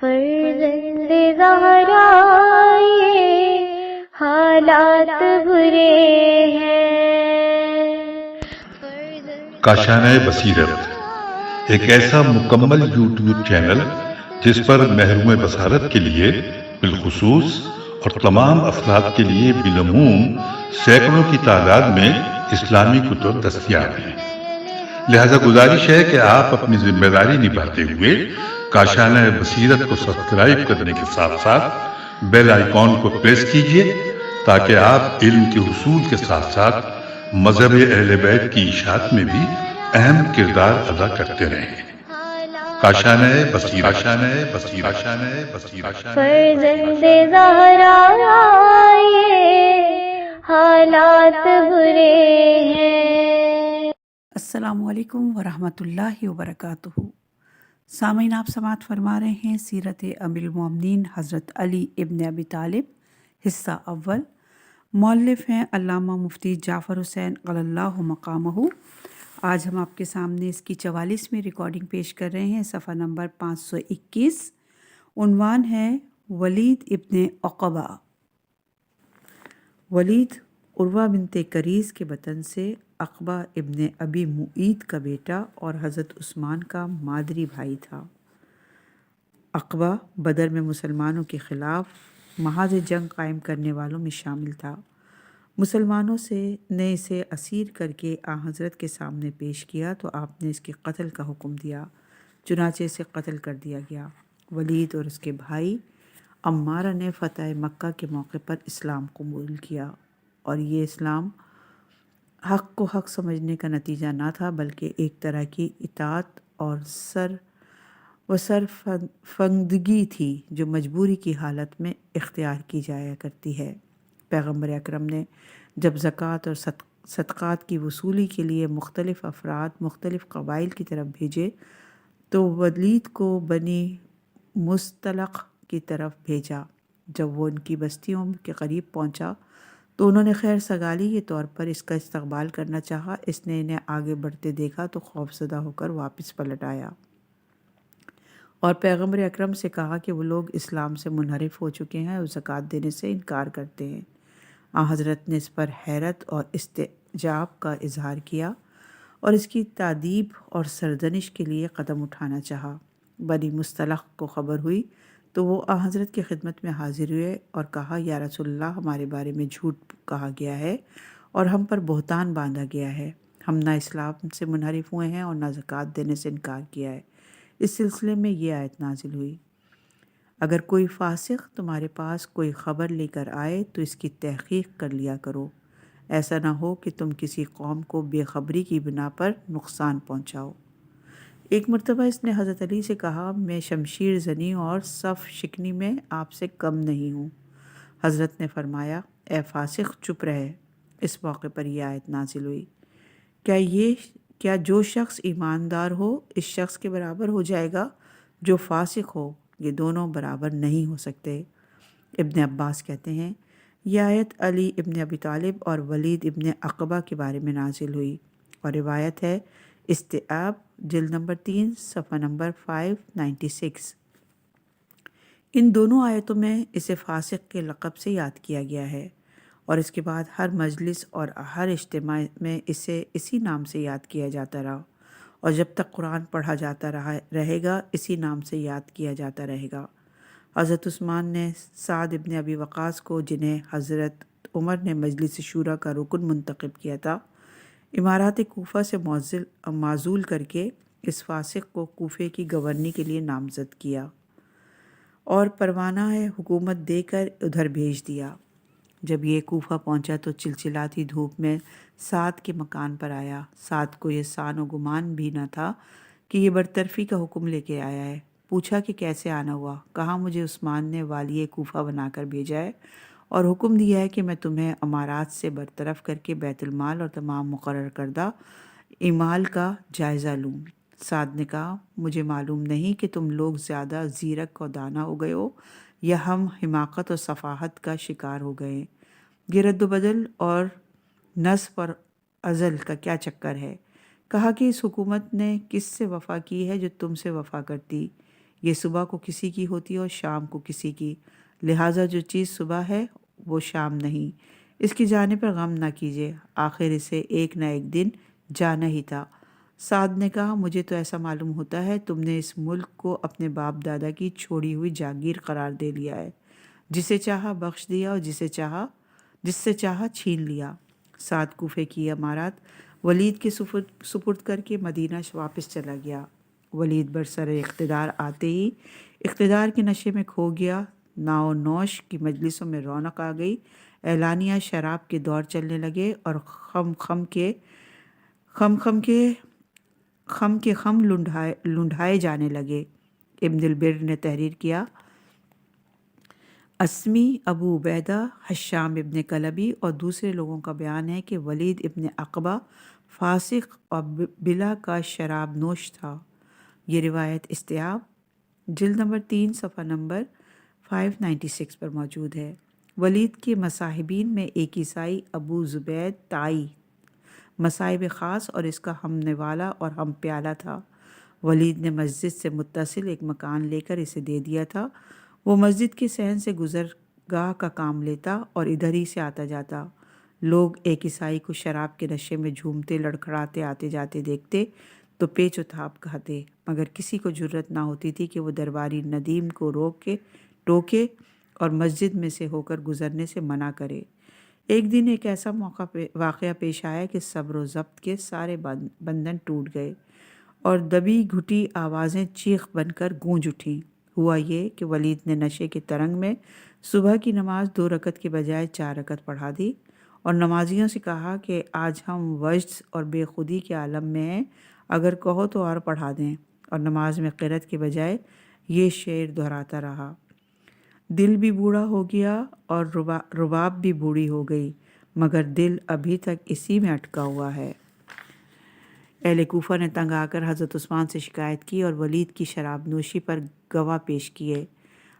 فرزند زہرا یہ حالات برے ہیں۔ کاشانۂ بصیرت ایک ایسا مکمل یوٹیوب چینل جس پر محروم بصارت کے لیے بالخصوص اور تمام افراد کے لیے بالعموم سینکڑوں کی تعداد میں اسلامی کتب دستیاب ہیں۔ لہذا گزارش ہے کہ آپ اپنی ذمہ داری نبھاتے ہوئے کاشانۂ بصیرت کو سبسکرائب کرنے کے ساتھ ساتھ بیل آئیکن کو پریس کیجیے تاکہ آپ علم کے حصول کے ساتھ ساتھ مذہب اہل بیت کی اشاعت میں بھی اہم کردار ادا کرتے رہیں۔ کاشانۂ بصیرت، کاشانۂ بصیرت، کاشانۂ بصیرت۔ فرزند زہرا یہ حالات برے ہیں۔ السلام علیکم ورحمۃ اللہ وبرکاتہ۔ سامعین، آپ سماعت فرما رہے ہیں سیرت ام المومنین حضرت علی ابن ابی طالب، حصہ اول۔ مؤلف ہیں علامہ مفتی جعفر حسین علی اللہ مقامہ۔ آج ہم آپ کے سامنے اس کی 44ویں ریکارڈنگ پیش کر رہے ہیں، صفحہ نمبر 521۔ عنوان ہے ولید ابن عقبہ۔ ولید عروہ بنت کریز کے بطن سے عقبہ ابن ابی معیط کا بیٹا اور حضرت عثمان کا مادری بھائی تھا۔ عقبہ بدر میں مسلمانوں کے خلاف محاذ جنگ قائم کرنے والوں میں شامل تھا۔ مسلمانوں نے اسے اسیر کر کے حضرت کے سامنے پیش کیا تو آپ نے اس کے قتل کا حکم دیا، چنانچہ اسے قتل کر دیا گیا۔ ولید اور اس کے بھائی عمارہ نے فتح مکہ کے موقع پر اسلام قبول کیا، اور یہ اسلام حق کو حق سمجھنے کا نتیجہ نہ تھا بلکہ ایک طرح کی اطاعت اور سرفندگی تھی جو مجبوری کی حالت میں اختیار کی جایا کرتی ہے۔ پیغمبر اکرم نے جب زکوٰۃ اور صدقات کی وصولی کے لیے مختلف افراد مختلف قبائل کی طرف بھیجے تو ولید کو بنی مستلق کی طرف بھیجا۔ جب وہ ان کی بستیوں کے قریب پہنچا تو انہوں نے خیر سگالی کے طور پر اس کا استقبال کرنا چاہا۔ اس نے انہیں آگے بڑھتے دیکھا تو خوفزدہ ہو کر واپس پلٹ آیا اور پیغمبر اکرم سے کہا کہ وہ لوگ اسلام سے منحرف ہو چکے ہیں اور زکوٰۃ دینے سے انکار کرتے ہیں۔ حضرت نے اس پر حیرت اور استعجاب کا اظہار کیا اور اس کی تادیب اور سرزنش کے لیے قدم اٹھانا چاہا۔ بنی مستلق کو خبر ہوئی تو وہ حضرت کی خدمت میں حاضر ہوئے اور کہا، یا رسول اللہ، ہمارے بارے میں جھوٹ کہا گیا ہے اور ہم پر بہتان باندھا گیا ہے۔ ہم نہ اسلام سے منحرف ہوئے ہیں اور نہ زکوٰۃ دینے سے انکار کیا ہے۔ اس سلسلے میں یہ آیت نازل ہوئی، اگر کوئی فاسق تمہارے پاس کوئی خبر لے کر آئے تو اس کی تحقیق کر لیا کرو، ایسا نہ ہو کہ تم کسی قوم کو بے خبری کی بنا پر نقصان پہنچاؤ۔ ایک مرتبہ اس نے حضرت علی سے کہا، میں شمشیر زنی اور صف شکنی میں آپ سے کم نہیں ہوں۔ حضرت نے فرمایا، اے فاسق، چپ رہے۔ اس موقع پر یہ آیت نازل ہوئی، کیا جو شخص ایماندار ہو اس شخص کے برابر ہو جائے گا جو فاسق ہو؟ یہ دونوں برابر نہیں ہو سکتے۔ ابن عباس کہتے ہیں، یہ آیت علی ابن ابی طالب اور ولید ابن عقبہ کے بارے میں نازل ہوئی، اور روایت ہے استیعاب جلد نمبر 3 صفحہ نمبر 596۔ ان دونوں آیتوں میں اسے فاسق کے لقب سے یاد کیا گیا ہے، اور اس کے بعد ہر مجلس اور ہر اجتماع میں اسے اسی نام سے یاد کیا جاتا رہا، اور جب تک قرآن پڑھا جاتا رہے گا اسی نام سے یاد کیا جاتا رہے گا۔ حضرت عثمان نے سعد ابن ابی وقاص کو، جنہیں حضرت عمر نے مجلس شورا کا رکن منتخب کیا تھا، امارات کوفہ سے معزول کر کے اس فاسق کو کوفے کی گورنی کے لیے نامزد کیا اور پروانہ حکومت دے کر ادھر بھیج دیا۔ جب یہ کوفہ پہنچا تو چلچلاتی دھوپ میں سعد کے مکان پر آیا۔ سعد کو یہ سان و گمان بھی نہ تھا کہ یہ برطرفی کا حکم لے کے آیا ہے۔ پوچھا کہ کیسے آنا ہوا؟ کہا، مجھے عثمان نے والی کوفہ بنا کر بھیجا ہے اور حکم دیا ہے کہ میں تمہیں امارات سے برطرف کر کے بیت المال اور تمام مقرر کردہ اعمال کا جائزہ لوں۔ سعد نے کہا، مجھے معلوم نہیں کہ تم لوگ زیادہ زیرک اور دانا ہو گئے ہو یا ہم حماقت اور سفاہت کا شکار ہو گئے۔ یہ رد و بدل اور نصب اور عزل کا کیا چکر ہے؟ کہا کہ اس حکومت نے کس سے وفا کی ہے جو تم سے وفا کرتی؟ یہ صبح کو کسی کی ہوتی ہے اور شام کو کسی کی، لہٰذا جو چیز صبح ہے وہ شام نہیں، اس کی جانے پر غم نہ کیجیے، آخر اسے ایک نہ ایک دن جانا ہی تھا۔ سعد نے کہا مجھے تو ایسا معلوم ہوتا ہے تم نے اس ملک کو اپنے باپ دادا کی چھوڑی ہوئی جاگیر قرار دے لیا ہے، جسے چاہا بخش دیا اور جس سے چاہا چھین لیا۔ سعد کوفے کی امارات ولید کے سپرد کر کے مدینہ واپس چلا گیا۔ ولید برسر اقتدار آتے ہی اقتدار کے نشے میں کھو گیا، ناو نوش کی مجلسوں میں رونق آ گئی، اعلانیہ شراب کے دور چلنے لگے اور خم لنڈھائے جانے لگے۔ ابن البر نے تحریر کیا، اسمی، ابو عبیدہ، حشام ابن کلبی اور دوسرے لوگوں کا بیان ہے کہ ولید ابن عقبہ فاسق اور بلا کا شراب نوش تھا۔ یہ روایت استیاب جلد نمبر 3 صفحہ نمبر 596 پر موجود ہے۔ ولید کے مصاحبین میں ایک عیسائی ابو زبید تائی مصائب خاص اور اس کا ہم نوالا اور ہم پیالہ تھا۔ ولید نے مسجد سے متصل ایک مکان لے کر اسے دے دیا تھا۔ وہ مسجد کے صحن سے گزرگاہ کا کام لیتا اور ادھر ہی سے آتا جاتا۔ لوگ ایک عیسائی کو شراب کے نشے میں جھومتے لڑکھڑاتے آتے جاتے دیکھتے تو پیچ و تاب کھاتے، مگر کسی کو جرت نہ ہوتی تھی کہ وہ درباری ندیم کو ٹوکے اور مسجد میں سے ہو کر گزرنے سے منع کرے۔ ایک دن ایک ایسا واقعہ پیش آیا کہ صبر و ضبط کے سارے بندھن ٹوٹ گئے اور دبی گھٹی آوازیں چیخ بن کر گونج اٹھیں۔ ہوا یہ کہ ولید نے نشے کے ترنگ میں صبح کی نماز 2 رکعت کے بجائے 4 رکعت پڑھا دی اور نمازیوں سے کہا کہ آج ہم وجد اور بے خودی کے عالم میں ہیں، اگر کہو تو اور پڑھا دیں، اور نماز میں قرأت کے بجائے یہ شعر دہراتا رہا، دل بھی بوڑھا ہو گیا اور رباب بھی بوڑھی ہو گئی، مگر دل ابھی تک اسی میں اٹکا ہوا ہے۔ اہل کوفہ نے تنگ آ کر حضرت عثمان سے شکایت کی اور ولید کی شراب نوشی پر گواہ پیش کیے۔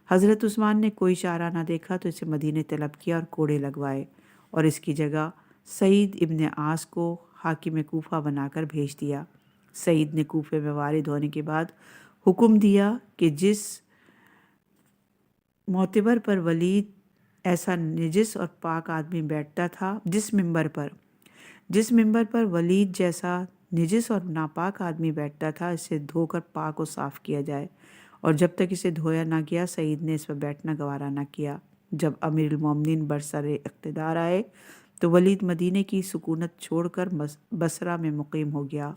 حضرت عثمان نے کوئی چارہ نہ دیکھا تو اسے مدینے طلب کیا اور کوڑے لگوائے اور اس کی جگہ سعید ابن عاص کو حاکم کوفہ بنا کر بھیج دیا۔ سعید نے کوفے میں وارد ہونے کے بعد حکم دیا کہ جس معتبر پر ولید ایسا نجس اور پاک آدمی بیٹھتا تھا، جس ممبر پر ولید جیسا نجس اور ناپاک آدمی بیٹھتا تھا، اسے دھو کر پاک و صاف کیا جائے، اور جب تک اسے دھویا نہ گیا سعید نے اس پر بیٹھنا گوارا نہ کیا۔ جب امیر المومنین برسر اقتدار آئے تو ولید مدینے کی سکونت چھوڑ کر بصرہ میں مقیم ہو گیا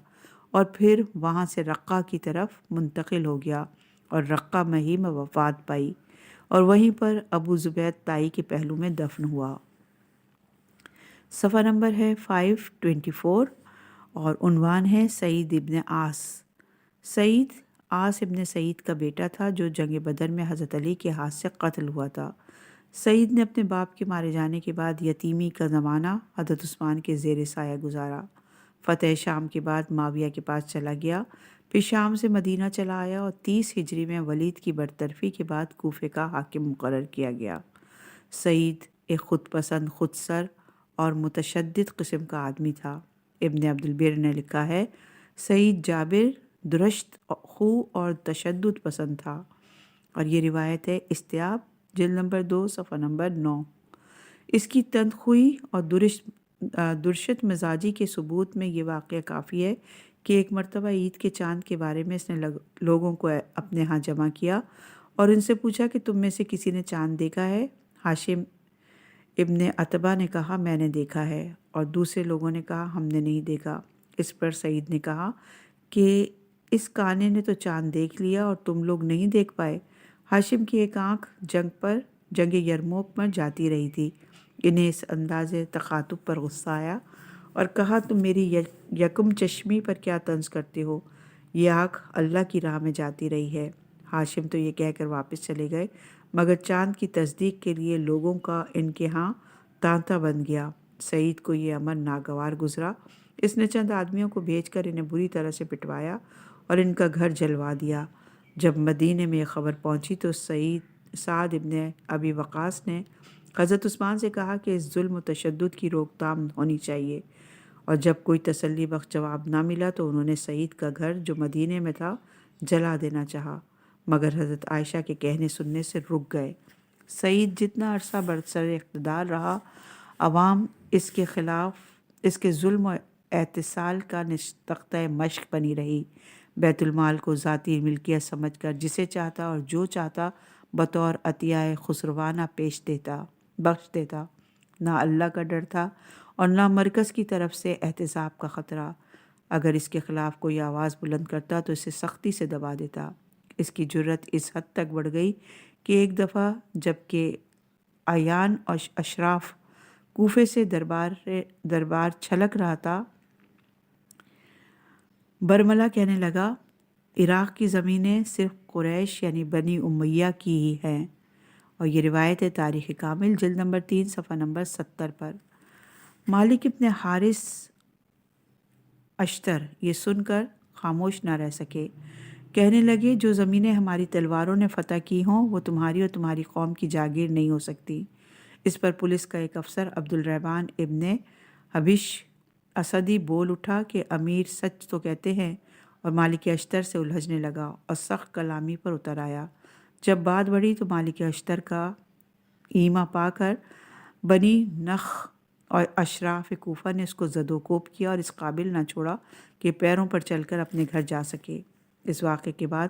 اور پھر وہاں سے رقہ کی طرف منتقل ہو گیا اور رقہ میں ہی میں وفات پائی اور وہیں پر ابو زبید تائی کے پہلو میں دفن ہوا۔ صفحہ نمبر ہے 524 اور عنوان ہے سعید ابن عاص۔ سعید عاص ابن سعید کا بیٹا تھا جو جنگ بدر میں حضرت علی کے ہاتھ سے قتل ہوا تھا۔ سعید نے اپنے باپ کے مارے جانے کے بعد یتیمی کا زمانہ حضرت عثمان کے زیر سایہ گزارا۔ فتح شام کے بعد معاویہ کے پاس چلا گیا، پھر شام سے مدینہ چلا آیا اور 30 ہجری میں ولید کی برطرفی کے بعد کوفے کا حاکم مقرر کیا گیا۔ سعید ایک خود پسند، خود سر اور متشدد قسم کا آدمی تھا۔ ابن عبد البر نے لکھا ہے سعید جابر، درشت خو اور تشدد پسند تھا، اور یہ روایت ہے استیاب جلد نمبر 2 صفحہ نمبر 9۔ اس کی تندخوئی اور درشت مزاجی کے ثبوت میں یہ واقعہ کافی ہے کہ ایک مرتبہ عید کے چاند کے بارے میں اس نے لوگوں کو اپنے ہاں جمع کیا اور ان سے پوچھا کہ تم میں سے کسی نے چاند دیکھا ہے؟ ہاشم ابن عتبہ نے کہا میں نے دیکھا ہے، اور دوسرے لوگوں نے کہا ہم نے نہیں دیکھا۔ اس پر سعید نے کہا کہ اس کانے نے تو چاند دیکھ لیا اور تم لوگ نہیں دیکھ پائے۔ ہاشم کی ایک آنکھ جنگ یرموک میں جاتی رہی تھی۔ انہیں اس انداز تخاطب پر غصہ آیا اور کہا تم میری یکم چشمی پر کیا طنز کرتے ہو؟ یہ آنکھ اللہ کی راہ میں جاتی رہی ہے۔ ہاشم تو یہ کہہ کر واپس چلے گئے، مگر چاند کی تصدیق کے لیے لوگوں کا ان کے ہاں تانتا بن گیا۔ سعید کو یہ امر ناگوار گزرا۔ اس نے چند آدمیوں کو بھیج کر انہیں بری طرح سے پٹوایا اور ان کا گھر جلوا دیا۔ جب مدینے میں یہ خبر پہنچی تو سعد ابن ابی وقاص نے حضرت عثمان سے کہا کہ اس ظلم و تشدد کی روک تھام ہونی چاہیے، اور جب کوئی تسلی بخش جواب نہ ملا تو انہوں نے سعید کا گھر جو مدینے میں تھا جلا دینا چاہا، مگر حضرت عائشہ کے کہنے سننے سے رک گئے۔ سعید جتنا عرصہ برسر اقتدار رہا، عوام اس کے خلاف اس کے ظلم و اعتصال کا تختہ مشق بنی رہی۔ بیت المال کو ذاتی ملکیت سمجھ کر جسے چاہتا اور جو چاہتا بطور عطیہ خسروانہ بخش دیتا۔ نہ اللہ کا ڈر تھا اور نہ مرکز کی طرف سے احتساب کا خطرہ۔ اگر اس کے خلاف کوئی آواز بلند کرتا تو اسے سختی سے دبا دیتا۔ اس کی جرت اس حد تک بڑھ گئی کہ ایک دفعہ جب کہ اعیان اور اشراف کوفے سے دربار چھلک رہا تھا، برملا کہنے لگا، عراق کی زمینیں صرف قریش یعنی بنی امیہ کی ہی ہیں۔ اور یہ روایت ہے تاریخ کامل جلد نمبر 3 صفحہ نمبر 70 پر۔ مالک ابن حارث اشتر یہ سن کر خاموش نہ رہ سکے، کہنے لگے، جو زمینیں ہماری تلواروں نے فتح کی ہوں وہ تمہاری اور تمہاری قوم کی جاگیر نہیں ہو سکتی۔ اس پر پولیس کا ایک افسر عبد الرحمن ابن حبش اسدی بول اٹھا کہ امیر سچ تو کہتے ہیں، اور مالک اشتر سے الجھنے لگا اور سخت کلامی پر اتر آیا۔ جب بات بڑھی تو مالک اشتر کا ایما پا کر بنی نخ اور اشراف کوفہ نے اس کو زد و کوب کیا اور اس قابل نہ چھوڑا کہ پیروں پر چل کر اپنے گھر جا سکے۔ اس واقعے کے بعد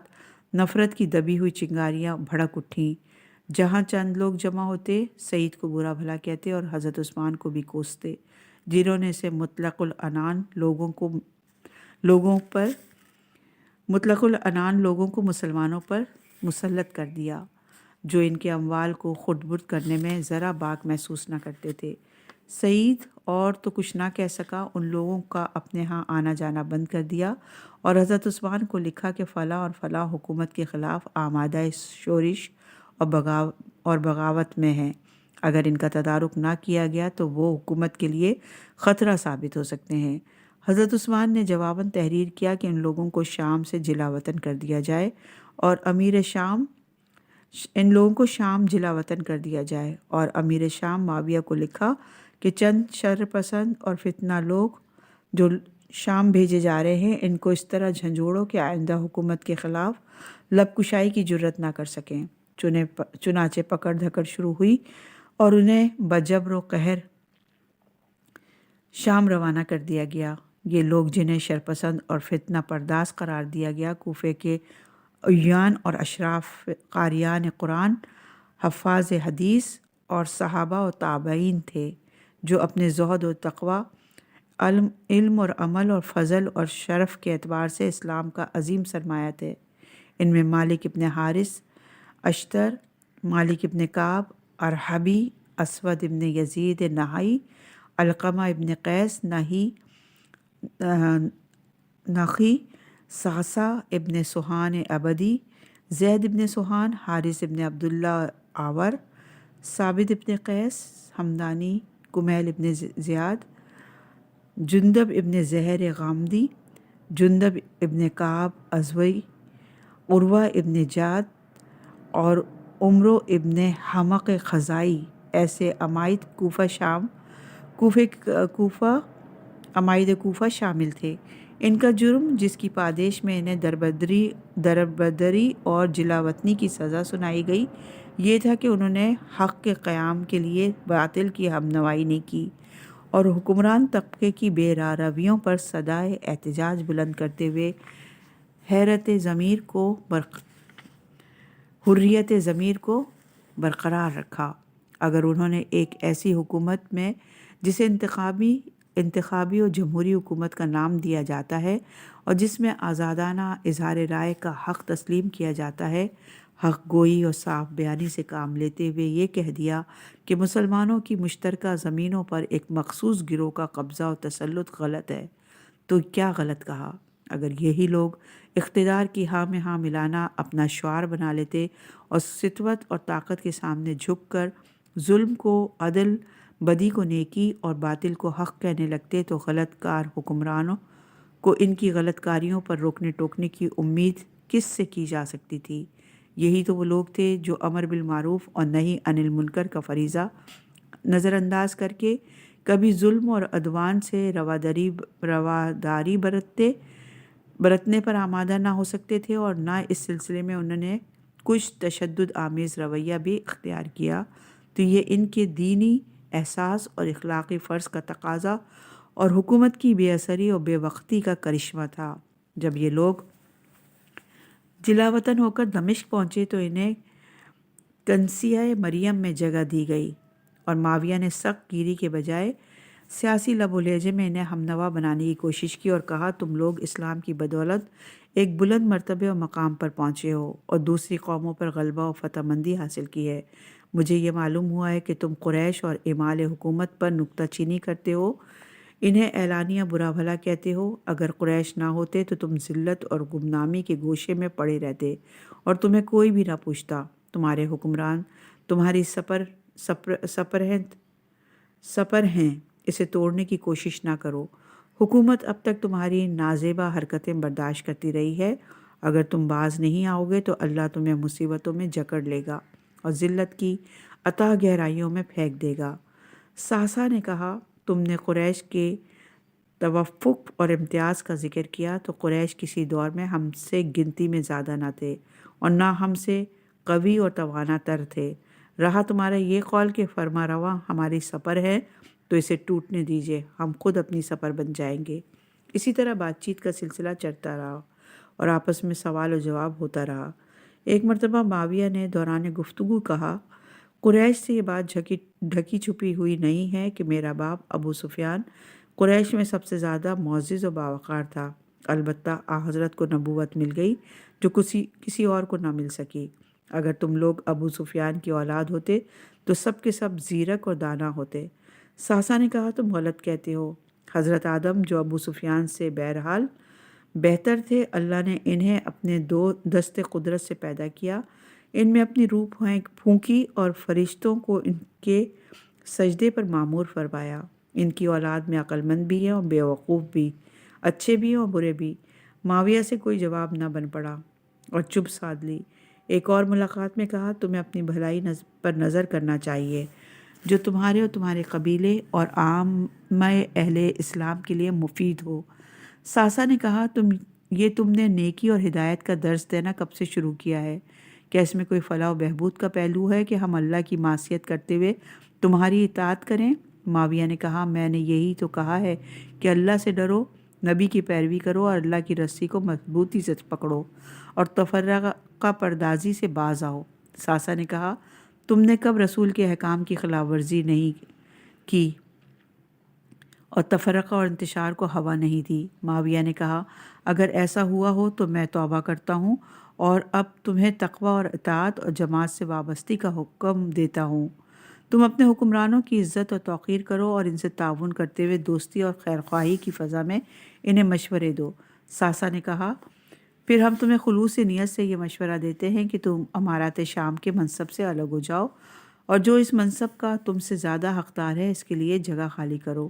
نفرت کی دبی ہوئی چنگاریاں بھڑک اٹھیں۔ جہاں چند لوگ جمع ہوتے، سعید کو برا بھلا کہتے اور حضرت عثمان کو بھی کوستے، جنہوں نے اسے مطلق العنان لوگوں کو مسلمانوں پر مسلط کر دیا، جو ان کے اموال کو خرد برد کرنے میں ذرا باک محسوس نہ کرتے تھے۔ سعید اور تو کچھ نہ کہہ سکا، ان لوگوں کا اپنے ہاں آنا جانا بند کر دیا اور حضرت عثمان کو لکھا کہ فلاں اور فلاں حکومت کے خلاف آمادہ شورش اور بغاوت میں ہیں، اگر ان کا تدارک نہ کیا گیا تو وہ حکومت کے لیے خطرہ ثابت ہو سکتے ہیں۔ حضرت عثمان نے جواباً تحریر کیا کہ ان لوگوں کو شام سے جلا وطن کر دیا جائے اور امیر شام معاویہ کو لکھا کہ چند شر پسند اور فتنہ لوگ جو شام بھیجے جا رہے ہیں، ان کو اس طرح جھنجھوڑو کہ آئندہ حکومت کے خلاف لب کشائی کی جرت نہ کر سکیں۔ چنانچہ پکڑ دھکڑ شروع ہوئی اور انہیں بجبر و قہر شام روانہ کر دیا گیا۔ یہ لوگ جنہیں شرپسند اور فتنہ پرداز قرار دیا گیا، کوفے کے اعیان اور اشراف، قاریان قرآن، حفاظ حدیث اور صحابہ و تابعین تھے، جو اپنے زہد و تقوی، علم اور عمل اور فضل اور شرف کے اعتبار سے اسلام کا عظیم سرمایہ تھے۔ ان میں مالک ابن حارث اشتر، مالک ابن کعب ارحبی، اسود ابن یزید نہائی، علقمہ ابن قیس نخی، صعصع ابن سہان عبدی، زید ابن سہان، حارث ابن عبداللہ آور، ثابت ابن قیس ہمدانی، کمیل ابن زیاد، جندب ابن زہر غامدی، جندب ابن کعب ازوئی، عروہ ابن جاد اور عمرو ابن حمق خزائی، ایسے عمائد کوفہ شامل تھے۔ ان کا جرم، جس کی پادیش میں انہیں دربدری اور جلاوطنی کی سزا سنائی گئی، یہ تھا کہ انہوں نے حق کے قیام کے لیے باطل کی ہم نوائی نہیں کی اور حکمران طبقے کی بے راہ رویوں پر صدائے احتجاج بلند کرتے ہوئے حریت ضمیر کو برقرار رکھا۔ اگر انہوں نے ایک ایسی حکومت میں جسے انتخابی اور جمہوری حکومت کا نام دیا جاتا ہے اور جس میں آزادانہ اظہار رائے کا حق تسلیم کیا جاتا ہے، حق گوئی اور صاف بیانی سے کام لیتے ہوئے یہ کہہ دیا کہ مسلمانوں کی مشترکہ زمینوں پر ایک مخصوص گروہ کا قبضہ و تسلط غلط ہے، تو کیا غلط کہا؟ اگر یہی لوگ اقتدار کی ہاں میں ہاں ملانا اپنا شعار بنا لیتے اور سطوت اور طاقت کے سامنے جھک کر ظلم کو عدل، بدی کو نیکی اور باطل کو حق کہنے لگتے، تو غلط کار حکمرانوں کو ان کی غلط کاریوں پر روکنے ٹوکنے کی امید کس سے کی جا سکتی تھی؟ یہی تو وہ لوگ تھے جو امر بالمعروف اور نہی عن المنکر کا فریضہ نظر انداز کر کے کبھی ظلم اور عدوان سے رواداری برتتے، برتنے پر آمادہ نہ ہو سکتے تھے اور نہ اس سلسلے میں انہوں نے کچھ تشدد آمیز رویہ بھی اختیار کیا، تو یہ ان کے دینی احساس اور اخلاقی فرض کا تقاضا اور حکومت کی بے اثری اور بے وقتی کا کرشمہ تھا۔ جب یہ لوگ جلا وطن ہو کر دمشق پہنچے تو انہیں کنسیہ مریم میں جگہ دی گئی اور معاویہ نے سخت گیری کے بجائے سیاسی لب و لہجے میں انہیں ہمنوا بنانے کی کوشش کی اور کہا، تم لوگ اسلام کی بدولت ایک بلند مرتبے اور مقام پر پہنچے ہو اور دوسری قوموں پر غلبہ و فتح مندی حاصل کی ہے۔ مجھے یہ معلوم ہوا ہے کہ تم قریش اور اعمال حکومت پر نکتہ چینی کرتے ہو، انہیں اعلانیہ برا بھلا کہتے ہو۔ اگر قریش نہ ہوتے تو تم ذلت اور گمنامی کے گوشے میں پڑے رہتے اور تمہیں کوئی بھی نہ پوچھتا۔ تمہارے حکمران تمہاری سپر ہیں، اسے توڑنے کی کوشش نہ کرو۔ حکومت اب تک تمہاری نازیبا حرکتیں برداشت کرتی رہی ہے، اگر تم باز نہیں آؤ گے تو اللہ تمہیں مصیبتوں میں جکڑ لے گا اور ذلت کی اتھاہ گہرائیوں میں پھینک دے گا۔ سہسا نے کہا، تم نے قریش کے توفق اور امتیاز کا ذکر کیا تو قریش کسی دور میں ہم سے گنتی میں زیادہ نہ تھے اور نہ ہم سے قوی اور توانا تر تھے۔ رہا تمہارا یہ قول کہ فرما رواں ہماری سپر ہے تو اسے ٹوٹنے دیجیے، ہم خود اپنی سپر بن جائیں گے۔ اسی طرح بات چیت کا سلسلہ چلتا رہا اور آپس میں سوال و جواب ہوتا رہا۔ ایک مرتبہ معاویہ نے دوران گفتگو کہا، قریش سے یہ بات ڈھکی چھپی ہوئی نہیں ہے کہ میرا باپ ابو سفیان قریش میں سب سے زیادہ معزز و باوقار تھا، البتہ حضرت کو نبوت مل گئی جو کسی اور کو نہ مل سکی۔ اگر تم لوگ ابو سفیان کی اولاد ہوتے تو سب کے سب زیرک اور دانا ہوتے۔ سہسا نے کہا، تم غلط کہتے ہو۔ حضرت آدم جو ابو سفیان سے بہرحال بہتر تھے، اللہ نے انہیں اپنے دو دست قدرت سے پیدا کیا، ان میں اپنی روح پھونکی اور فرشتوں کو ان کے سجدے پر معمور فرمایا۔ ان کی اولاد میں عقل مند بھی ہیں اور بیوقوف بھی، اچھے بھی اور برے بھی۔ معاویہ سے کوئی جواب نہ بن پڑا اور چپ سادھ لی۔ ایک اور ملاقات میں کہا، تمہیں اپنی بھلائی پر نظر کرنا چاہیے جو تمہارے اور تمہارے قبیلے اور عامہ اہل اسلام کے لیے مفید ہو۔ سہسا نے کہا، تم نے نیکی اور ہدایت کا درس دینا کب سے شروع کیا ہے؟ کیا اس میں کوئی فلاح و بہبود کا پہلو ہے کہ ہم اللہ کی معصیت کرتے ہوئے تمہاری اطاعت کریں؟ معاویہ نے کہا، میں نے یہی تو کہا ہے کہ اللہ سے ڈرو، نبی کی پیروی کرو اور اللہ کی رسی کو مضبوطی سے پکڑو اور تفرقہ پردازی سے باز آؤ۔ سہسا نے کہا، تم نے کب رسول کے احکام کی خلاف ورزی نہیں کی اور تفرقہ اور انتشار کو ہوا نہیں دی؟ معاویہ نے کہا، اگر ایسا ہوا ہو تو میں توبہ کرتا ہوں اور اب تمہیں تقوی اور اطاعت اور جماعت سے وابستی کا حکم دیتا ہوں۔ تم اپنے حکمرانوں کی عزت اور توقیر کرو اور ان سے تعاون کرتے ہوئے دوستی اور خیرخواہی کی فضا میں انہیں مشورے دو۔ سہسا نے کہا، پھر ہم تمہیں خلوص نیت سے یہ مشورہ دیتے ہیں کہ تم امارات شام کے منصب سے الگ ہو جاؤ اور جو اس منصب کا تم سے زیادہ حقدار ہے اس کے لیے جگہ خالی کرو۔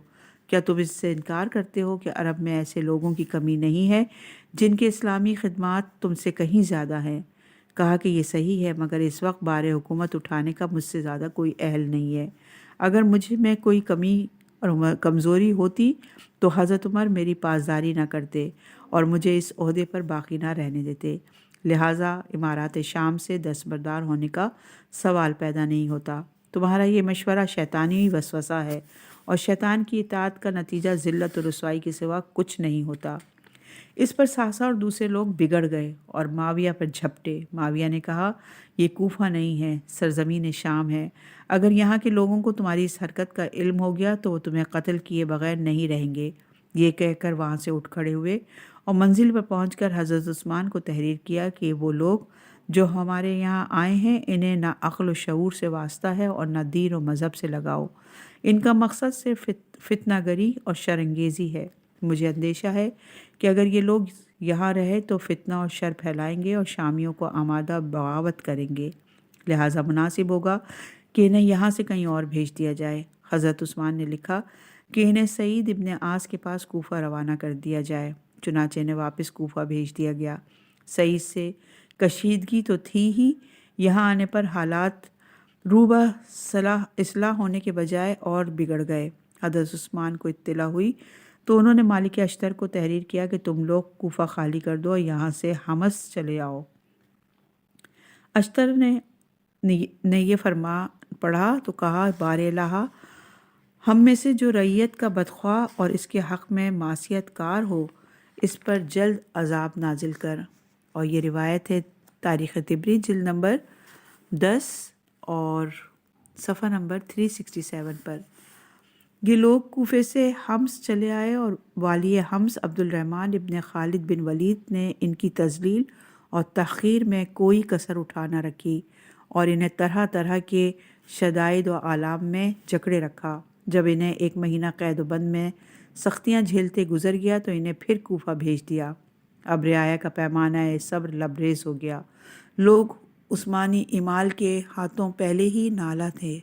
کیا تم اس سے انکار کرتے ہو کہ عرب میں ایسے لوگوں کی کمی نہیں ہے جن کے اسلامی خدمات تم سے کہیں زیادہ ہیں؟ کہا کہ یہ صحیح ہے، مگر اس وقت بار حکومت اٹھانے کا مجھ سے زیادہ کوئی اہل نہیں ہے۔ اگر مجھ میں کوئی کمی اور کمزوری ہوتی تو حضرت عمر میری پاسداری نہ کرتے اور مجھے اس عہدے پر باقی نہ رہنے دیتے، لہٰذا امارات شام سے دستبردار ہونے کا سوال پیدا نہیں ہوتا۔ تمہارا یہ مشورہ شیطانی وسوسہ ہے اور شیطان کی اطاعت کا نتیجہ ذلت و رسوائی کے سوا کچھ نہیں ہوتا۔ اس پر سہسا اور دوسرے لوگ بگڑ گئے اور معاویہ پر جھپٹے۔ معاویہ نے کہا، یہ کوفہ نہیں ہے، سرزمین شام ہے۔ اگر یہاں کے لوگوں کو تمہاری اس حرکت کا علم ہو گیا تو وہ تمہیں قتل کیے بغیر نہیں رہیں گے۔ یہ کہہ کر وہاں سے اٹھ کھڑے ہوئے اور منزل پر پہنچ کر حضرت عثمان کو تحریر کیا کہ وہ لوگ جو ہمارے یہاں آئے ہیں انہیں نہ عقل و شعور سے واسطہ ہے اور نہ دین و مذہب سے لگاؤ، ان کا مقصد صرف فتنہ گری اور شرانگیزی ہے۔ مجھے اندیشہ ہے کہ اگر یہ لوگ یہاں رہے تو فتنہ اور شر پھیلائیں گے اور شامیوں کو آمادہ بغاوت کریں گے، لہٰذا مناسب ہوگا کہ انہیں یہاں سے کہیں اور بھیج دیا جائے۔ حضرت عثمان نے لکھا کہ انہیں سعید ابن عاص کے پاس کوفہ روانہ کر دیا جائے، چنانچہ انہیں واپس کوفہ بھیج دیا گیا۔ سعید سے کشیدگی تو تھی ہی، یہاں آنے پر حالات روبہ اصلاح ہونے کے بجائے اور بگڑ گئے۔ حضرت عثمان کو اطلاع ہوئی تو انہوں نے مالک اشتر کو تحریر کیا کہ تم لوگ کوفہ خالی کر دو اور یہاں سے حمص چلے آؤ۔ اشتر نے یہ فرما پڑھا تو کہا، بار الہ، ہم میں سے جو رعیت کا بدخواہ اور اس کے حق میں معصیت کار ہو، اس پر جلد عذاب نازل کر۔ اور یہ روایت ہے تاریخ طبری جلد نمبر 10 اور صفحہ نمبر 367 پر۔ یہ لوگ کوفے سے حمص چلے آئے اور والی حمص عبد الرحمن ابن خالد بن ولید نے ان کی تذلیل اور تحقیر میں کوئی کسر اٹھا نہ رکھی اور انہیں طرح طرح کے شدائد و آلام میں جکڑے رکھا۔ جب انہیں 1 مہینہ قید و بند میں سختیاں جھیلتے گزر گیا تو انہیں پھر کوفہ بھیج دیا۔ اب رعایا کا پیمانہ صبر لبریز ہو گیا۔ لوگ عثمانی امال کے ہاتھوں پہلے ہی نالا تھے۔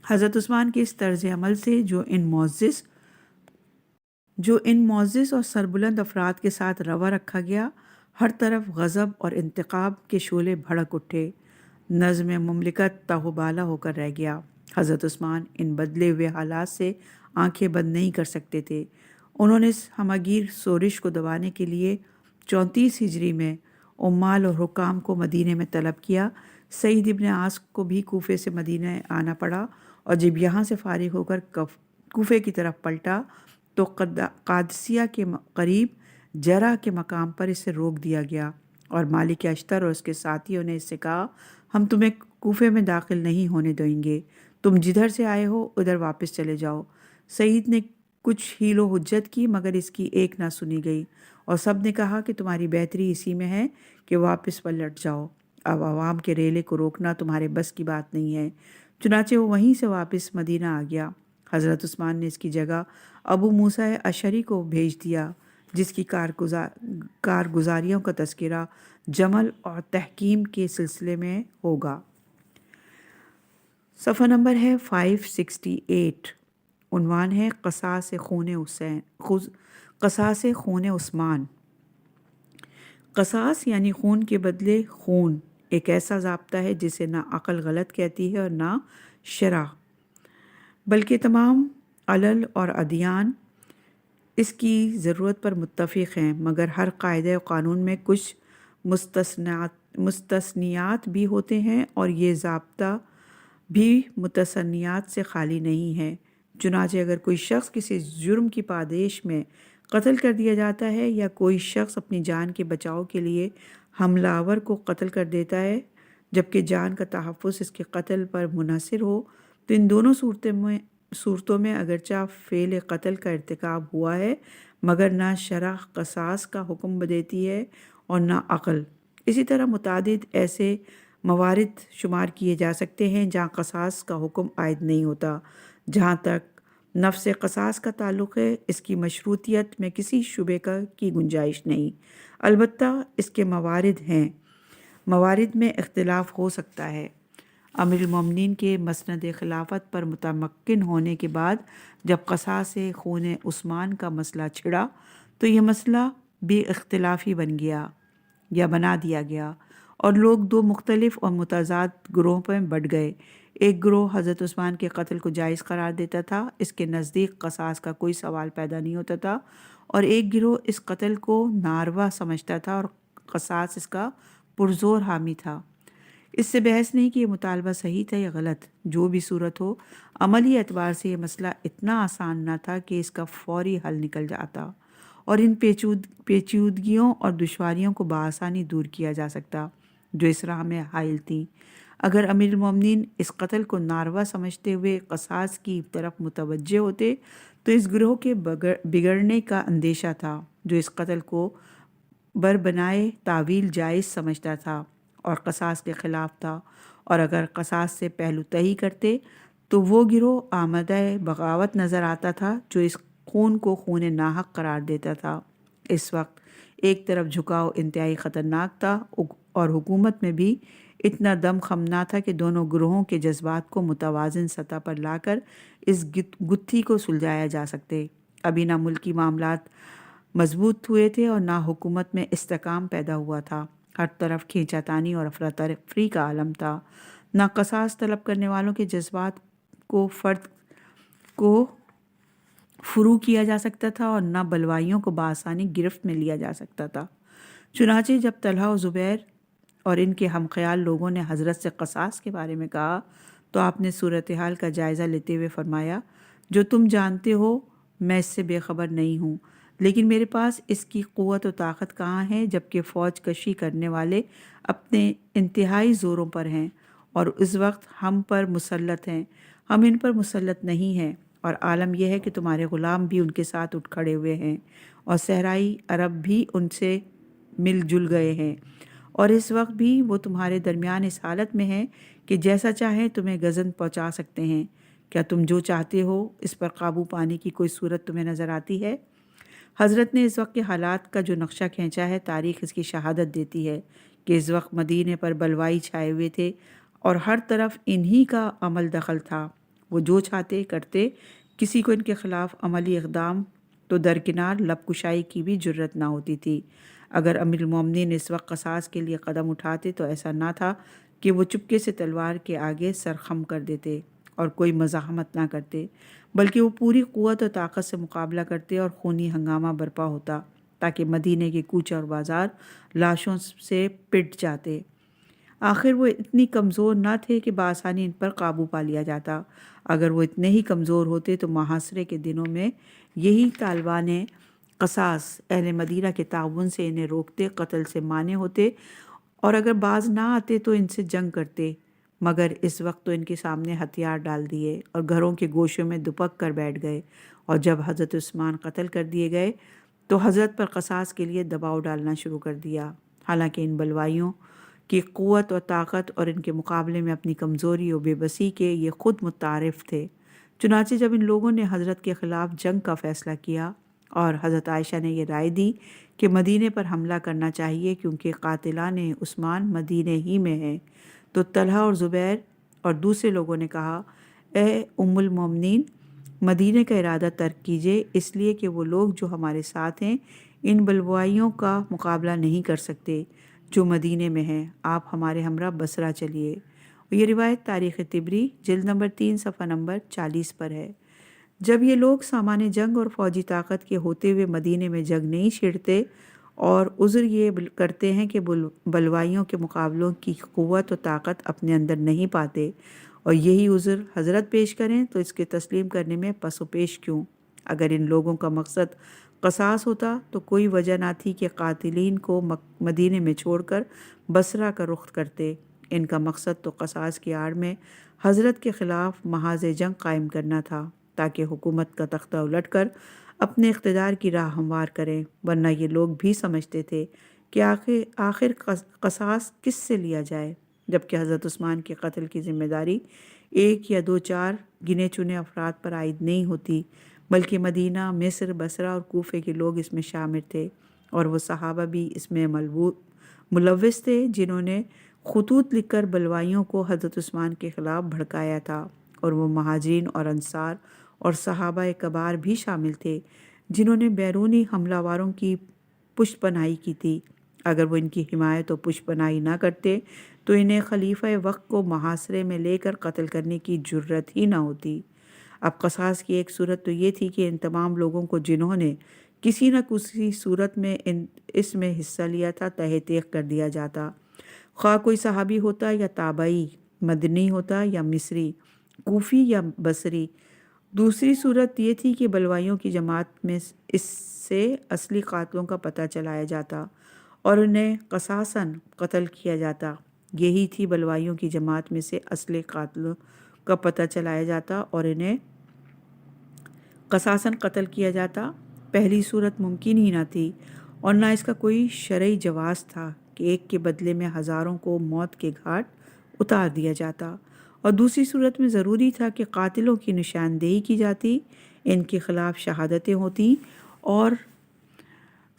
حضرت عثمان کے اس طرز عمل سے جو ان معزز اور سربلند افراد کے ساتھ روا رکھا گیا، ہر طرف غضب اور انتقام کے شعلے بھڑک اٹھے۔ نظم مملکت تاہ و بالا ہو کر رہ گیا۔ حضرت عثمان ان بدلے ہوئے حالات سے آنکھیں بند نہیں کر سکتے تھے۔ انہوں نے اس ہمگیر شورش کو دبانے کے لیے 34 ہجری میں عمال اور حکام کو مدینے میں طلب کیا۔ سعید ابن عاص کو بھی کوفے سے مدینہ آنا پڑا، اور جب یہاں سے فارغ ہو کر کوفے کی طرف پلٹا تو قادسیہ کے قریب جرح کے مقام پر اسے روک دیا گیا، اور مالک اشتر اور اس کے ساتھیوں نے اس سے کہا، ہم تمہیں کوفے میں داخل نہیں ہونے دیں گے، تم جدھر سے آئے ہو ادھر واپس چلے جاؤ۔ سعید نے کچھ حیل و حجت کی مگر اس کی ایک نہ سنی گئی، اور سب نے کہا کہ تمہاری بہتری اسی میں ہے کہ واپس پلٹ جاؤ، اب عوام کے ریلے کو روکنا تمہارے بس کی بات نہیں ہے۔ چنانچہ وہ وہیں سے واپس مدینہ آ گیا۔ حضرت عثمان نے اس کی جگہ ابو موسیٰ اشعری کو بھیج دیا، جس کی کارگزاریوں کا تذکرہ جمل اور تحکیم کے سلسلے میں ہوگا۔ صفحہ نمبر ہے 568۔ عنوان ہے قصاص خون عثمان۔ قصاص یعنی خون کے بدلے خون ایک ایسا ضابطہ ہے جسے نہ عقل غلط کہتی ہے اور نہ شرع، بلکہ تمام علل اور ادیان اس کی ضرورت پر متفق ہیں، مگر ہر قاعدہ و قانون میں کچھ مستثنیات بھی ہوتے ہیں، اور یہ ضابطہ بھی مستثنیات سے خالی نہیں ہے۔ چنانچہ اگر کوئی شخص کسی جرم کی پاداش میں قتل کر دیا جاتا ہے، یا کوئی شخص اپنی جان کے بچاؤ کے لیے حملہ آور کو قتل کر دیتا ہے جبکہ جان کا تحفظ اس کے قتل پر منحصر ہو، تو ان دونوں صورتوں میں اگرچہ فعل قتل کا ارتکاب ہوا ہے، مگر نہ شرع قصاص کا حکم دیتی ہے اور نہ عقل۔ اسی طرح متعدد ایسے موارد شمار کیے جا سکتے ہیں جہاں قصاص کا حکم عائد نہیں ہوتا۔ جہاں تک نفس قصاص کا تعلق ہے، اس کی مشروطیت میں کسی شبے کی گنجائش نہیں، البتہ اس کے موارد میں اختلاف ہو سکتا ہے۔ امیر المومنین کے مسند خلافت پر متمکن ہونے کے بعد جب قصاص خون عثمان کا مسئلہ چھڑا تو یہ مسئلہ بھی اختلافی بنا دیا گیا، اور لوگ 2 مختلف اور متضاد گروہوں میں بٹ گئے۔ ایک گروہ حضرت عثمان کے قتل کو جائز قرار دیتا تھا، اس کے نزدیک قصاص کا کوئی سوال پیدا نہیں ہوتا تھا، اور ایک گروہ اس قتل کو ناروا سمجھتا تھا اور قصاص اس کا پرزور حامی تھا۔ اس سے بحث نہیں کہ یہ مطالبہ صحیح تھا یا غلط، جو بھی صورت ہو، عملی اعتبار سے یہ مسئلہ اتنا آسان نہ تھا کہ اس کا فوری حل نکل جاتا اور ان پیچیدگیوں اور دشواریوں کو بآسانی دور کیا جا سکتا جو اس راہ میں حائل تھیں۔ اگر امیر المومنین اس قتل کو ناروا سمجھتے ہوئے قصاص کی طرف متوجہ ہوتے تو اس گروہ کے بگڑنے کا اندیشہ تھا جو اس قتل کو بربنائے تعویل جائز سمجھتا تھا اور قصاص کے خلاف تھا، اور اگر قصاص سے پہلو تہی کرتے تو وہ گروہ آمادہ بغاوت نظر آتا تھا جو اس خون کو خون ناحق قرار دیتا تھا۔ اس وقت ایک طرف جھکاؤ انتہائی خطرناک تھا اور حکومت میں بھی اتنا دم خم نہ تھا کہ دونوں گروہوں کے جذبات کو متوازن سطح پر لا کر اس گتھی کو سلجھایا جا سکتے۔ ابھی نہ ملکی معاملات مضبوط ہوئے تھے اور نہ حکومت میں استحکام پیدا ہوا تھا، ہر طرف کھینچا تانی اور افراتفری کا عالم تھا۔ نہ قصاص طلب کرنے والوں کے جذبات کو فرد کو فرو کیا جا سکتا تھا اور نہ بلوائیوں کو بآسانی گرفت میں لیا جا سکتا تھا۔ چنانچہ جب طلحہ و زبیر اور ان کے ہم خیال لوگوں نے حضرت سے قصاص کے بارے میں کہا تو آپ نے صورتحال کا جائزہ لیتے ہوئے فرمایا، جو تم جانتے ہو میں اس سے بے خبر نہیں ہوں، لیکن میرے پاس اس کی قوت و طاقت کہاں ہے جبکہ فوج کشی کرنے والے اپنے انتہائی زوروں پر ہیں اور اس وقت ہم پر مسلط ہیں، ہم ان پر مسلط نہیں ہیں، اور عالم یہ ہے کہ تمہارے غلام بھی ان کے ساتھ اٹھ کھڑے ہوئے ہیں اور صحرائی عرب بھی ان سے مل جل گئے ہیں، اور اس وقت بھی وہ تمہارے درمیان اس حالت میں ہیں کہ جیسا چاہیں تمہیں گزن پہنچا سکتے ہیں۔ کیا تم جو چاہتے ہو اس پر قابو پانے کی کوئی صورت تمہیں نظر آتی ہے؟ حضرت نے اس وقت کے حالات کا جو نقشہ کھینچا ہے، تاریخ اس کی شہادت دیتی ہے کہ اس وقت مدینے پر بلوائی چھائے ہوئے تھے اور ہر طرف انہی کا عمل دخل تھا۔ وہ جو چاہتے کرتے، کسی کو ان کے خلاف عملی اقدام تو درکنار لب کشائی کی بھی جرت نہ ہوتی تھی۔ اگر امیر المومنین اس وقت قصاص کے لیے قدم اٹھاتے تو ایسا نہ تھا کہ وہ چپکے سے تلوار کے آگے سر خم کر دیتے اور کوئی مزاحمت نہ کرتے، بلکہ وہ پوری قوت و طاقت سے مقابلہ کرتے اور خونی ہنگامہ برپا ہوتا تاکہ مدینے کے کوچے اور بازار لاشوں سے پٹ جاتے۔ آخر وہ اتنی کمزور نہ تھے کہ بآسانی ان پر قابو پا لیا جاتا۔ اگر وہ اتنے ہی کمزور ہوتے تو محاصرے کے دنوں میں یہی طالبان قصاص اہل مدینہ کے تعاون سے انہیں روکتے، قتل سے مانے ہوتے، اور اگر باز نہ آتے تو ان سے جنگ کرتے، مگر اس وقت تو ان کے سامنے ہتھیار ڈال دیے اور گھروں کے گوشوں میں دپک کر بیٹھ گئے، اور جب حضرت عثمان قتل کر دیے گئے تو حضرت پر قصاص کے لیے دباؤ ڈالنا شروع کر دیا، حالانکہ ان بلوائیوں کی قوت و طاقت اور ان کے مقابلے میں اپنی کمزوری و بے بسی کے یہ خود متعارف تھے۔ چنانچہ جب ان لوگوں نے حضرت کے خلاف جنگ کا فیصلہ کیا اور حضرت عائشہ نے یہ رائے دی کہ مدینے پر حملہ کرنا چاہیے کیونکہ قاتلان عثمان مدینے ہی میں ہیں، تو طلحہ اور زبیر اور دوسرے لوگوں نے کہا، اے ام المومنین، مدینے کا ارادہ ترک کیجیے، اس لیے کہ وہ لوگ جو ہمارے ساتھ ہیں ان بلوائیوں کا مقابلہ نہیں کر سکتے جو مدینے میں ہیں، آپ ہمارے ہمراہ بصرہ چلیے۔ یہ روایت تاریخ طبری جلد نمبر 3 صفحہ نمبر 40 پر ہے۔ جب یہ لوگ سامان جنگ اور فوجی طاقت کے ہوتے ہوئے مدینے میں جنگ نہیں چھیڑتے اور عذر یہ کرتے ہیں کہ بلوائیوں کے مقابلوں کی قوت و طاقت اپنے اندر نہیں پاتے، اور یہی عذر حضرت پیش کریں تو اس کے تسلیم کرنے میں پس و پیش کیوں؟ اگر ان لوگوں کا مقصد قصاص ہوتا تو کوئی وجہ نہ تھی کہ قاتلین کو مدینے میں چھوڑ کر بصرہ کا رخ کرتے۔ ان کا مقصد تو قصاص کی آڑ میں حضرت کے خلاف محاذ جنگ قائم کرنا تھا تاکہ حکومت کا تختہ الٹ کر اپنے اقتدار کی راہ ہموار کریں، ورنہ یہ لوگ بھی سمجھتے تھے کہ آخر قصاص کس سے لیا جائے، جبکہ حضرت عثمان کے قتل کی ذمہ داری ایک یا دو چار گنے چنے افراد پر عائد نہیں ہوتی، بلکہ مدینہ، مصر، بصرہ اور کوفے کے لوگ اس میں شامل تھے، اور وہ صحابہ بھی اس میں ملوث تھے جنہوں نے خطوط لکھ کر بلوائیوں کو حضرت عثمان کے خلاف بھڑکایا تھا، اور وہ مہاجرین اور انصار اور صحابہ کبار بھی شامل تھے جنہوں نے بیرونی حملہ واروں کی پشت پناہی کی تھی۔ اگر وہ ان کی حمایت و پشت پناہی نہ کرتے تو انہیں خلیفہ وقت کو محاصرے میں لے کر قتل کرنے کی جرت ہی نہ ہوتی۔ اب قصاص کی ایک صورت تو یہ تھی کہ ان تمام لوگوں کو جنہوں نے کسی نہ کسی صورت میں اس میں حصہ لیا تھا تہہ تیغ کر دیا جاتا، خواہ کوئی صحابی ہوتا یا تابعی، مدنی ہوتا یا مصری، کوفی یا بصری۔ دوسری صورت یہ تھی کہ بلوائیوں کی جماعت میں اس سے اصلی قاتلوں کا پتہ چلایا جاتا اور انہیں قصاصاً قتل کیا جاتا۔ یہی تھی بلوائیوں کی جماعت میں سے اصلی قاتلوں کا پتہ چلایا جاتا اور انہیں قصاصاً قتل کیا جاتا۔ پہلی صورت ممکن ہی نہ تھی اور نہ اس کا کوئی شرعی جواز تھا کہ ایک کے بدلے میں ہزاروں کو موت کے گھاٹ اتار دیا جاتا، اور دوسری صورت میں ضروری تھا کہ قاتلوں کی نشاندہی کی جاتی، ان کے خلاف شہادتیں ہوتی اور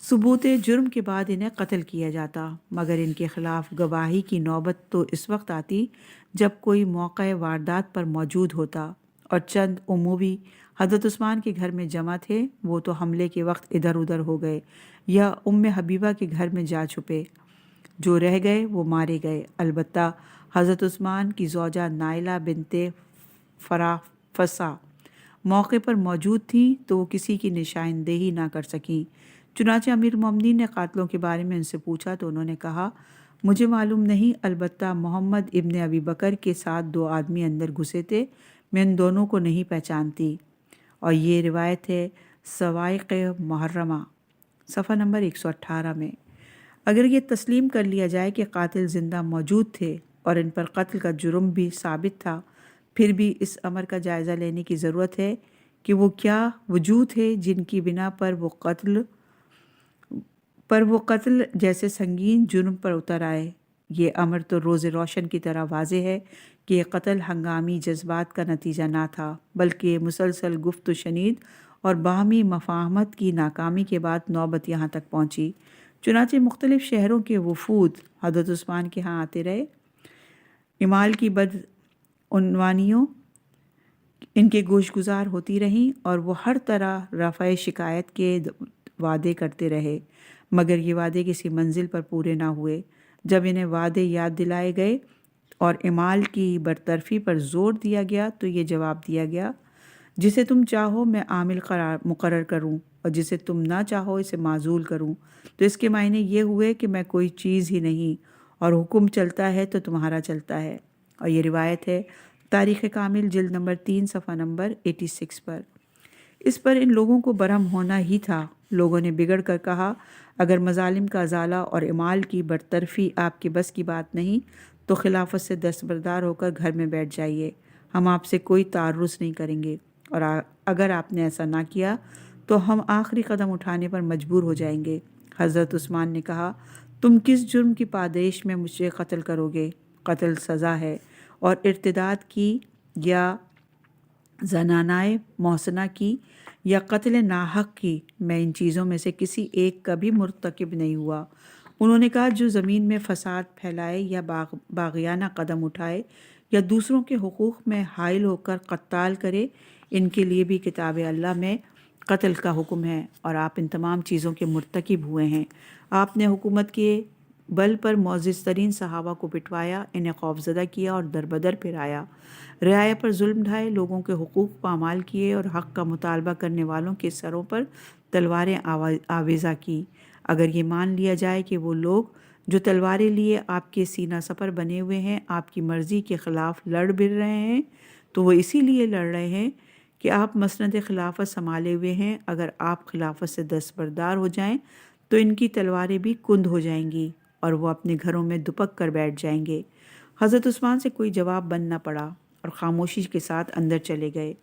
ثبوت جرم کے بعد انہیں قتل کیا جاتا، مگر ان کے خلاف گواہی کی نوبت تو اس وقت آتی جب کوئی موقع واردات پر موجود ہوتا، اور چند اموی حضرت عثمان کے گھر میں جمع تھے، وہ تو حملے کے وقت ادھر ادھر ہو گئے یا ام حبیبہ کے گھر میں جا چھپے، جو رہ گئے وہ مارے گئے۔ البتہ حضرت عثمان کی زوجہ نائلہ بنت فرافصہ موقع پر موجود تھیں تو وہ کسی کی نشاندہی نہ کر سکیں۔ چنانچہ امیر المومنین نے قاتلوں کے بارے میں ان سے پوچھا تو انہوں نے کہا مجھے معلوم نہیں، البتہ محمد ابن ابی بکر کے ساتھ 2 آدمی اندر گھسے تھے، میں ان دونوں کو نہیں پہچانتی۔ اور یہ روایت ہے سوائق محرمہ صفحہ نمبر 118 میں۔ اگر یہ تسلیم کر لیا جائے کہ قاتل زندہ موجود تھے اور ان پر قتل کا جرم بھی ثابت تھا، پھر بھی اس امر کا جائزہ لینے کی ضرورت ہے کہ وہ کیا وجوہ ہے جن کی بنا پر وہ قتل جیسے سنگین جرم پر اتر آئے۔ یہ امر تو روز روشن کی طرح واضح ہے کہ یہ قتل ہنگامی جذبات کا نتیجہ نہ تھا، بلکہ مسلسل گفت و شنید اور باہمی مفاہمت کی ناکامی کے بعد نوبت یہاں تک پہنچی۔ چنانچہ مختلف شہروں کے وفود حضرت عثمان کے ہاں آتے رہے۔ اعمال کی بدعنوانیوں ان کے گوش گزار ہوتی رہیں اور وہ ہر طرح رفع شکایت کے وعدے کرتے رہے، مگر یہ وعدے کسی منزل پر پورے نہ ہوئے۔ جب انہیں وعدے یاد دلائے گئے اور اعمال کی برطرفی پر زور دیا گیا تو یہ جواب دیا گیا جسے تم چاہو میں عامل مقرر کروں اور جسے تم نہ چاہو اسے معزول کروں، تو اس کے معنی یہ ہوئے کہ میں کوئی چیز ہی نہیں اور حکم چلتا ہے تو تمہارا چلتا ہے۔ اور یہ روایت ہے تاریخ کامل جلد نمبر 3 صفحہ نمبر 86 پر۔ اس پر ان لوگوں کو برہم ہونا ہی تھا۔ لوگوں نے بگڑ کر کہا اگر مظالم کا ازالہ اور اعمال کی برطرفی آپ کے بس کی بات نہیں تو خلافت سے دستبردار ہو کر گھر میں بیٹھ جائیے، ہم آپ سے کوئی تعرض نہیں کریں گے، اور اگر آپ نے ایسا نہ کیا تو ہم آخری قدم اٹھانے پر مجبور ہو جائیں گے۔ حضرت عثمان نے کہا تم کس جرم کی پادیش میں مجھے قتل کرو گے؟ قتل سزا ہے، اور ارتداد کی یا زنانائے محسنہ کی یا قتل ناحق کی، میں ان چیزوں میں سے کسی ایک کا بھی مرتکب نہیں ہوا۔ انہوں نے کہا جو زمین میں فساد پھیلائے یا باغیانہ قدم اٹھائے یا دوسروں کے حقوق میں حائل ہو کر قتال کرے، ان کے لیے بھی کتاب اللہ میں قتل کا حکم ہے، اور آپ ان تمام چیزوں کے مرتکب ہوئے ہیں۔ آپ نے حکومت کے بل پر معزز ترین صحابہ کو پٹوایا، انہیں خوفزدہ کیا اور دربدر پھرایا، رعایا پر ظلم ڈھائے، لوگوں کے حقوق پامال کیے اور حق کا مطالبہ کرنے والوں کے سروں پر تلواریں آویزہ کی۔ اگر یہ مان لیا جائے کہ وہ لوگ جو تلواریں لیے آپ کے سینہ سپر بنے ہوئے ہیں آپ کی مرضی کے خلاف لڑ بھڑ رہے ہیں، تو وہ اسی لیے لڑ رہے ہیں کہ آپ مسند خلافت سنبھالے ہوئے ہیں۔ اگر آپ خلافت سے دستبردار ہو جائیں تو ان کی تلواریں بھی کند ہو جائیں گی اور وہ اپنے گھروں میں دپک کر بیٹھ جائیں گے۔ حضرت عثمان سے کوئی جواب بن نہ پڑا اور خاموشی کے ساتھ اندر چلے گئے۔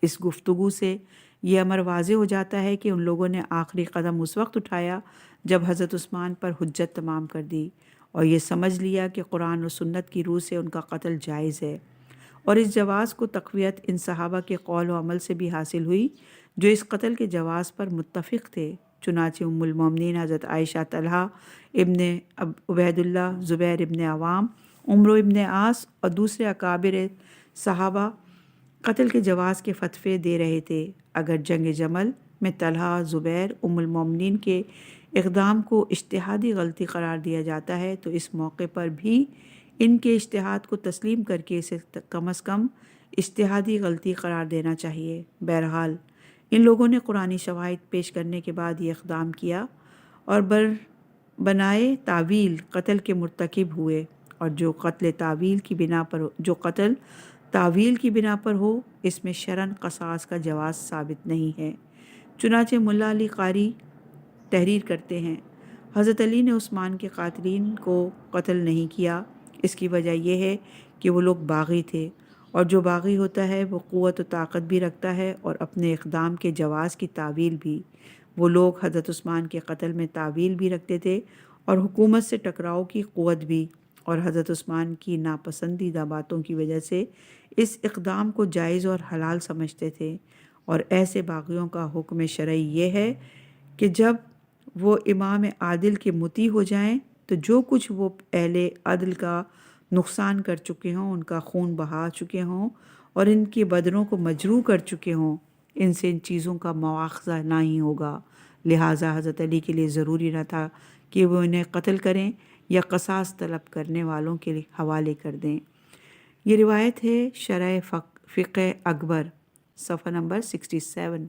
اس گفتگو سے یہ امر واضح ہو جاتا ہے کہ ان لوگوں نے آخری قدم اس وقت اٹھایا جب حضرت عثمان پر حجت تمام کر دی اور یہ سمجھ لیا کہ قرآن و سنت کی روح سے ان کا قتل جائز ہے، اور اس جواز کو تقویت ان صحابہ کے قول و عمل سے بھی حاصل ہوئی جو اس قتل کے جواز پر متفق تھے۔ چنانچہ ام المومنین حضرت عائشہ، طلحہ ابن عبید اللہ، زبیر ابن عوام، عمرو ابن عاص اور دوسرے اکابر صحابہ قتل کے جواز کے فتوے دے رہے تھے۔ اگر جنگ جمل میں طلحہ، زبیر، ام المومنین کے اقدام کو اجتہادی غلطی قرار دیا جاتا ہے تو اس موقع پر بھی ان کے اجتہاد کو تسلیم کر کے اسے کم از کم اجتہادی غلطی قرار دینا چاہیے۔ بہرحال ان لوگوں نے قرآنی شواہد پیش کرنے کے بعد یہ اقدام کیا اور بنائے تعویل قتل کے مرتکب ہوئے، اور جو قتل تعویل کی بنا پر ہو اس میں شرعاً قصاص کا جواز ثابت نہیں ہے۔ چنانچہ ملا علی قاری تحریر کرتے ہیں حضرت علی نے عثمان کے قاتلین کو قتل نہیں کیا، اس کی وجہ یہ ہے کہ وہ لوگ باغی تھے، اور جو باغی ہوتا ہے وہ قوت و طاقت بھی رکھتا ہے اور اپنے اقدام کے جواز کی تعویل بھی۔ وہ لوگ حضرت عثمان کے قتل میں تعویل بھی رکھتے تھے اور حکومت سے ٹکراؤ کی قوت بھی، اور حضرت عثمان کی ناپسندیدہ باتوں کی وجہ سے اس اقدام کو جائز اور حلال سمجھتے تھے۔ اور ایسے باغیوں کا حکم شرعی یہ ہے کہ جب وہ امام عادل کے مطیع ہو جائیں تو جو کچھ وہ اہل عدل کا نقصان کر چکے ہوں، ان کا خون بہا چکے ہوں اور ان کے بدنوں کو مجروح کر چکے ہوں، ان سے ان چیزوں کا مواخذہ نہ ہی ہوگا۔ لہٰذا حضرت علی کے لیے ضروری نہ تھا کہ وہ انہیں قتل کریں یا قصاص طلب کرنے والوں کے حوالے کر دیں۔ یہ روایت ہے شرح فقہ اکبر صفحہ نمبر 67۔